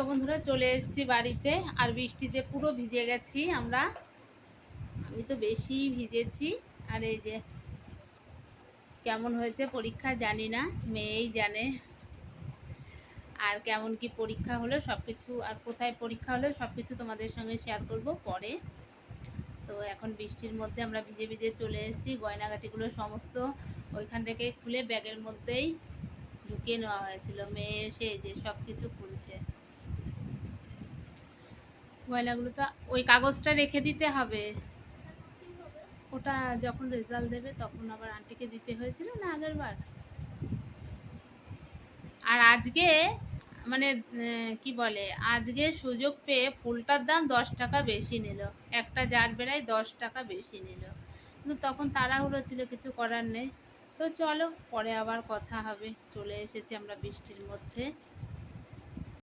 দেখো বন্ধুরা, চলে এসেছি বাড়িতে। আর বৃষ্টিতে পুরো ভিজে গেছি আমরা। আমি তো বেশি ভিজেছি। আর এই যে কেমন হয়েছে পরীক্ষা জানি না, মেয়েই জানে। আর কেমন কি পরীক্ষা হলো সবকিছু, আর কোথায় পরীক্ষা হলো সবকিছু তোমাদের সঙ্গে শেয়ার করব পরে। তো এখন বৃষ্টির মধ্যে আমরা ভিজে ভিজে চলে এসেছি। গয়নাগাটিগুলো সমস্ত ওইখান থেকে খুলে ব্যাগের মধ্যেই ঢুকিয়ে নেওয়া হয়েছিল। মেয়ে এসে এই যে সব কিছু খুলছে। গয়নাগুলো তো ওই কাগজটা রেখে দিতে হবে। ওটা যখন রেজাল্ট দেবে তখন আবার আন্টিকে দিতে হয়েছিল না আগের বার। আর আজকে মানে কি বলে, আজকে সুযোগ পেয়ে ফুলটার দাম 10 টাকা বেশি নিল। একটা জার বেড়ায় 10 টাকা বেশি নিল, কিন্তু তখন তাড়াহুড়ো ছিল, কিছু করার নেই। তো চলো পরে আবার কথা হবে। চলে এসেছি আমরা বৃষ্টির মধ্যে।